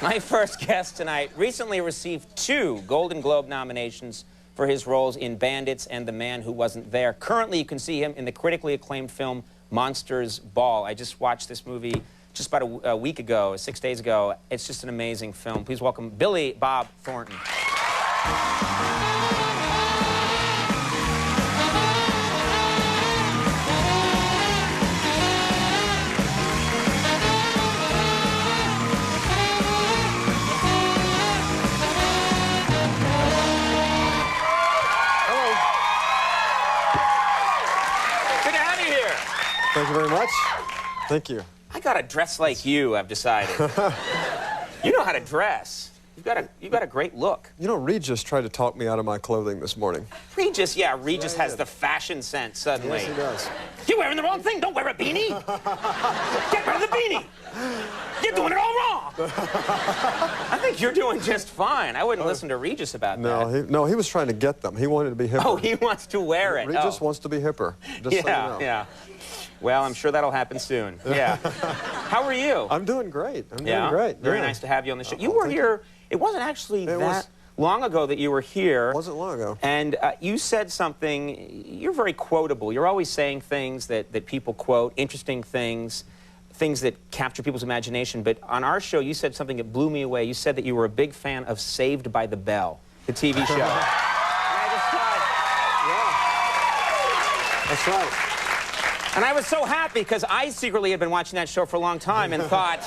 My first guest tonight recently received 2 Golden Globe nominations for his roles in Bandits and The Man Who Wasn't There. Currently, you can see him in the critically acclaimed film Monsters Ball. I just watched this movie just about a week ago, 6 days ago. It's just an amazing film. Please welcome Billy Bob Thornton. Thank you very much. Thank you. I gotta dress like you, I've decided. You know how to dress. You've got a great look. You know, Regis tried to talk me out of my clothing this morning. Regis, yeah, Regis has the fashion sense suddenly. Yes, he does. You're wearing the wrong thing. Don't wear a beanie. Get rid of the beanie. You're doing it all wrong. I think you're doing just fine. I wouldn't listen to Regis about that. No, he was trying to get them. He wanted to be hipper. Oh, he wants to wear it. Regis wants to be hipper. Just so you know. Yeah. Well, I'm sure that'll happen soon. Yeah. How are you? I'm doing great. I'm doing great. Very nice to have you on the show. You were here. It wasn't actually that long ago that you were here. It wasn't long ago. And you said something. You're very quotable. You're always saying things that people quote, interesting things that capture people's imagination. But on our show, you said something that blew me away. You said that you were a big fan of Saved by the Bell, the TV show. And I just thought, that's right. And I was so happy because I secretly had been watching that show for a long time and thought,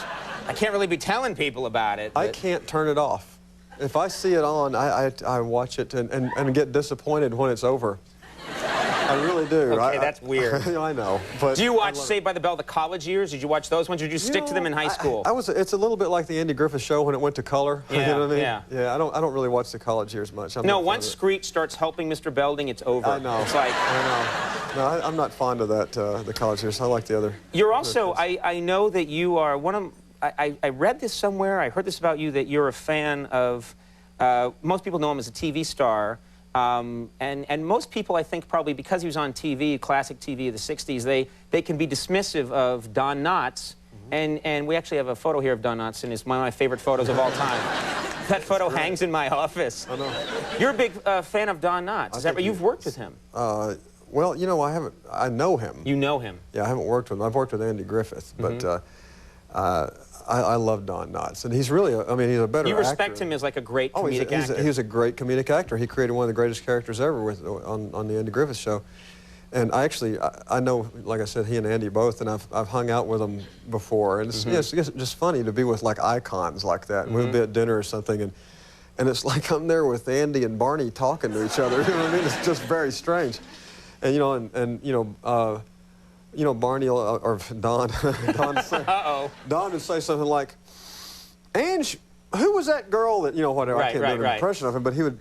I can't really be telling people about it. I can't turn it off. If I see it on, I watch it and get disappointed when it's over. I really do. Okay, that's weird. I know. But do you watch Saved by the Bell the college years? Did you watch those ones, or did you stick to them in high school? It's a little bit like the Andy Griffith Show when it went to color. Yeah, you know what I mean? Yeah. I don't really watch the college years much. No, once Screech starts helping Mr. Belding, it's over. I know. It's like I know. No, I'm not fond of that. The college years. I like the other. You're also. I know that you are one of. I read this somewhere. I heard this about you, that you're a fan of. Most people know him as a TV star. And most people, I think, probably because he was on TV, classic TV of the 60s, they can be dismissive of Don Knotts. And we actually have a photo here of Don Knotts, and it's one of my favorite photos of all time. That photo hangs in my office. I know. You're a big fan of Don Knotts. Is that right? You've worked with him. Well, you know, I know him. You know him? Yeah, I haven't worked with him. I've worked with Andy Griffith, but I love Don Knotts, and he's really, I mean, he's a better actor. You respect him as like a great comedic actor. He's a great comedic actor. He created one of the greatest characters ever on the Andy Griffith Show. And I know, like I said, he and Andy both, and I've hung out with them before, and it's just funny to be with like icons like that. We'll be at dinner or something, and it's like I'm there with Andy and Barney talking to each other. You know what I mean? It's just very strange. And you know, Barney or Don, Don would say something like, "Ange, who was that girl that, you know, whatever." I can't do an impression of him, but he would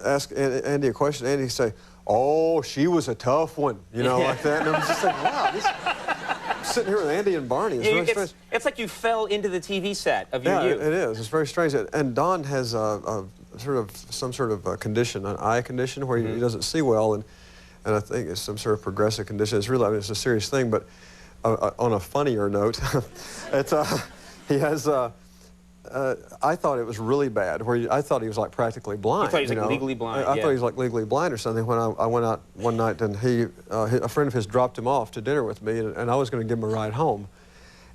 ask Andy a question, and Andy would say, "Oh, she was a tough one," you know, like that. And I'm just like, wow, sitting here with Andy and Barney. It's very strange. It's like you fell into the TV set of your youth. Yeah, it is. It's very strange. And Don has some sort of condition, an eye condition, where he doesn't see well, and I think it's some sort of progressive condition. It's really, I mean, it's a serious thing, but on a funnier note, he has, I thought it was really bad, I thought he was like practically blind. You thought he was like legally blind? I thought he was like legally blind or something when I went out one night, and a friend of his dropped him off to dinner with me, and I was going to give him a ride home.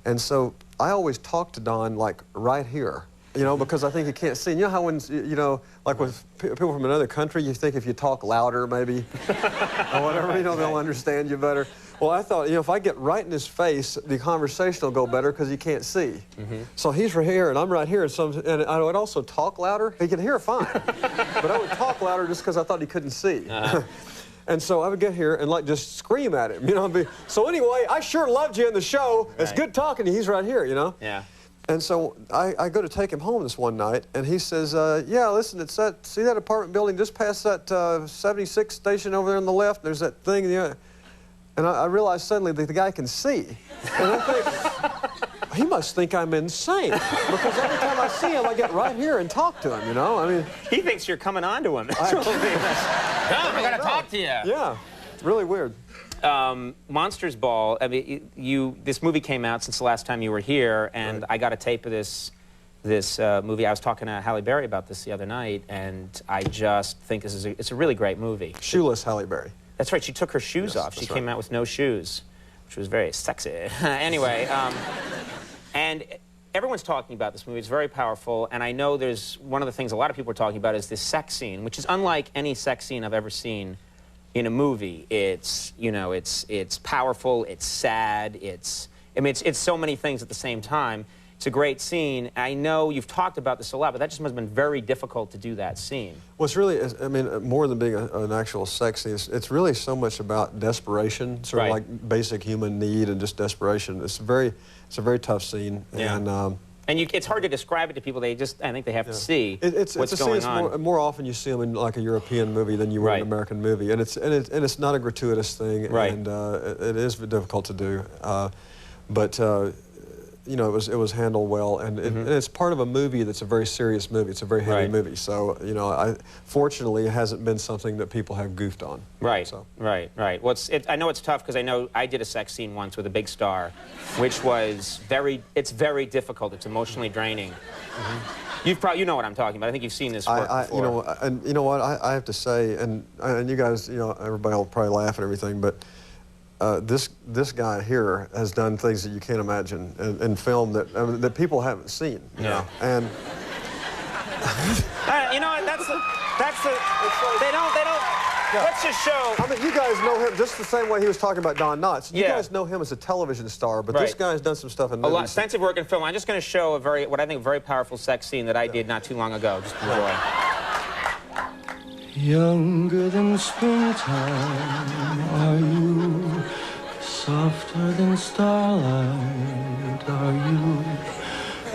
And so I always talk to Don like right here. You know, because I think he can't see. And you know how when, you know, like with people from another country, you think if you talk louder, maybe, or whatever, you know, they'll understand you better. Well, I thought, you know, if I get right in his face, the conversation will go better because he can't see. So he's right here, and I'm right here, and I would also talk louder. He could hear fine, but I would talk louder just because I thought he couldn't see. And so I would get here and like just scream at him, you know. So anyway, I sure loved you in the show. It's good talking to you. He's right here, you know. Yeah. And so I go to take him home this one night, and he says, yeah, listen, it's that, see that apartment building just past that 76 station over there on the left? There's that thing. And I realized suddenly that the guy can see. And I think, he must think I'm insane, because every time I see him, I get right here and talk to him, you know? I mean, he thinks you're coming on to him. Come, I gotta talk to you. Yeah, really weird. Monsters Ball, I mean, this movie came out since the last time you were here, and I got a tape of this this movie. I was talking to Halle Berry about this the other night, and I just think this is it's a really great movie. Shoeless Halle Berry. That's right. She took her shoes off. She came out with no shoes, which was very sexy. Anyway, and everyone's talking about this movie. It's very powerful, and I know there's one of the things a lot of people are talking about is this sex scene, which is unlike any sex scene I've ever seen in a movie. It's, you know, it's powerful, it's sad, I mean, it's so many things at the same time. It's a great scene. I know you've talked about this a lot, but that just must have been very difficult to do that scene. Well, it's really, I mean, more than being an actual sex scene, it's really so much about desperation, sort of like basic human need and just desperation. It's a very tough scene. Yeah. And it's hard to describe it to people. I think they have to see what's going on. More often you see them in like a European movie than you would an American movie, and it's not a gratuitous thing, and it is difficult to do, but you know, it was handled well, and it's part of a movie that's a very serious movie. It's a very heavy movie, so you know, fortunately, it hasn't been something that people have goofed on. Right, so. right. Well, I know it's tough because I know I did a sex scene once with a big star, which was it's very difficult. It's emotionally draining. You know what I'm talking about. I think you've seen this work before. You know, and you know what I have to say, and you guys, you know, everybody will probably laugh and everything, but. This guy here has done things that you can't imagine in film that people haven't seen. You know? And you know, that's the they don't. Let's just show. I mean, you guys know him just the same way he was talking about Don Knotts. You guys know him as a television star, but this guy's done some stuff in movies. A lot, extensive work in film. I'm just going to show what I think a very powerful sex scene that I did not too long ago. Just enjoy. Younger than springtime are you, softer than starlight are you,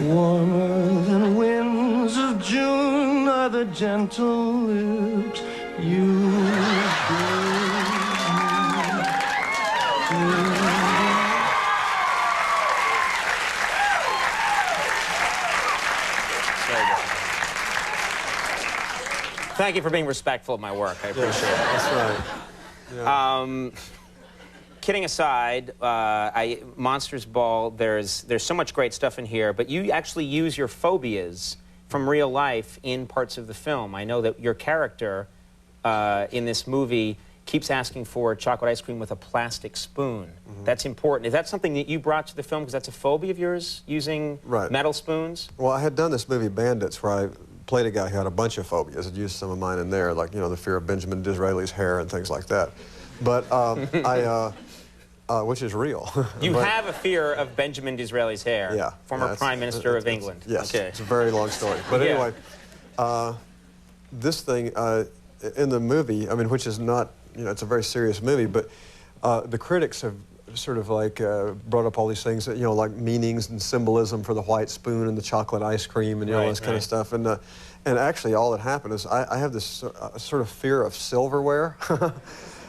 warmer than winds of June are the gentle lips you Thank you for being respectful of my work. I appreciate it. That's right. Yeah. Kidding aside, Monsters Ball, there's so much great stuff in here, but you actually use your phobias from real life in parts of the film. I know that your character in this movie keeps asking for chocolate ice cream with a plastic spoon. That's important. Is that something that you brought to the film because that's a phobia of yours, using metal spoons? Well, I had done this movie Bandits where I played a guy who had a bunch of phobias. I'd used some of mine in there, like, you know, the fear of Benjamin Disraeli's hair and things like that. But which is real. You have a fear of Benjamin Disraeli's hair, former Prime Minister of England. Yes, it's a very long story. But anyway, this thing in the movie, I mean, which is not, you know, it's a very serious movie, but the critics have sort of like brought up all these things that, you know, like meanings and symbolism for the white spoon and the chocolate ice cream and, you know, all this kind of stuff. And actually all that happened is I have this sort of fear of silverware.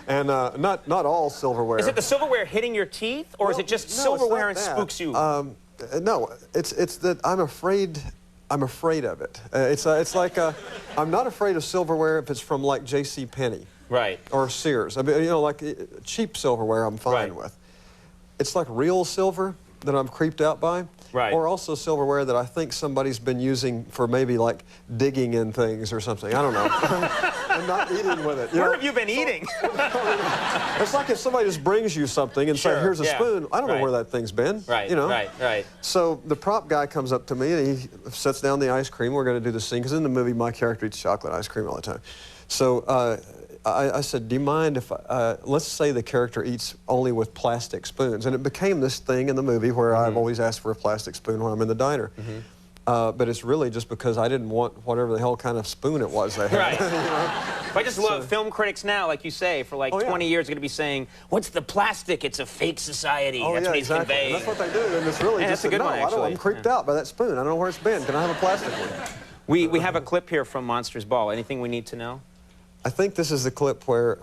And not all silverware. Is it the silverware hitting your teeth, or is it just silverware and spooks you? No, it's that I'm afraid of it. It's like I'm not afraid of silverware if it's from like J.C. Penney. Or Sears. I mean, you know, like cheap silverware I'm fine with. It's like real silver that I'm creeped out by. Or also silverware that I think somebody's been using for maybe like digging in things or something. I don't know. I'm not eating with it. Where have you been eating? It's like if somebody just brings you something and says, here's a spoon. I don't know where that thing's been. You know? So the prop guy comes up to me and he sets down the ice cream. We're going to do the scene, because in the movie my character eats chocolate ice cream all the time. So I said, do you mind if, let's say the character eats only with plastic spoons. And it became this thing in the movie where I've always asked for a plastic spoon when I'm in the diner. But it's really just because I didn't want whatever the hell kind of spoon it was they had. You know? I just love film critics now, like you say, for like 20 years, are going to be saying, what's the plastic? It's a fake society. That's what he's conveying. That's what they do, and it's really just a good one, actually. I'm creeped out by that spoon. I don't know where it's been. Can I have a plastic one? We have a clip here from Monsters Ball. Anything we need to know? I think this is the clip where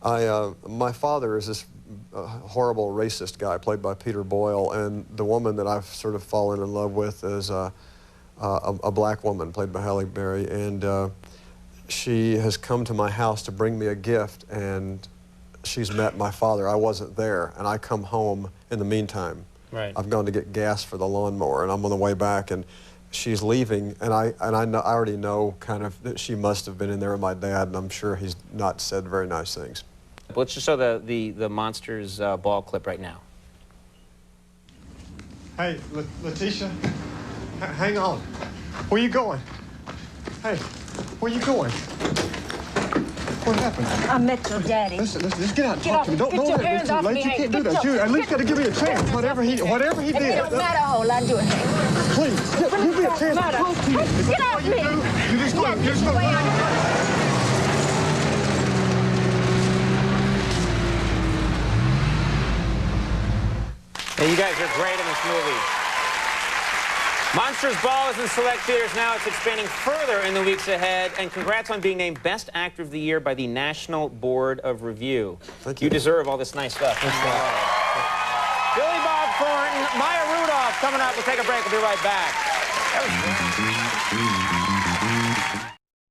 my father is this horrible racist guy played by Peter Boyle, and the woman that I've sort of fallen in love with is a black woman played by Halle Berry, and she has come to my house to bring me a gift, and she's met my father. I wasn't there, and I come home in the meantime. I've gone to get gas for the lawnmower, and I'm on the way back, and she's leaving, and I already know kind of that she must have been in there with my dad, and I'm sure he's not said very nice things. Let's just show the Monsters ball clip right now. Hey, Letitia, hang on. Where you going? Hey, where you going? What happened? I met your daddy. Listen, let's get out and Get talk off to me. me. Get your Let hands it too off late. me. You can't do Get that. your- You at least got to give me a chance. Whatever he It did. don't matter a whole lot, do it. Please, give me a chance to Matter. talk to you. If Get that's off what you me. do, you just Yeah, go. get your way out of here. Hey, you guys are great in this movie. Monsters Ball is in select theaters now. It's expanding further in the weeks ahead. And congrats on being named Best Actor of the Year by the National Board of Review. Thank you. You deserve all this nice stuff. Thanks, Scott. Billy Bob Thornton, Maya Rudolph coming up. We'll take a break. We'll be right back. That was great.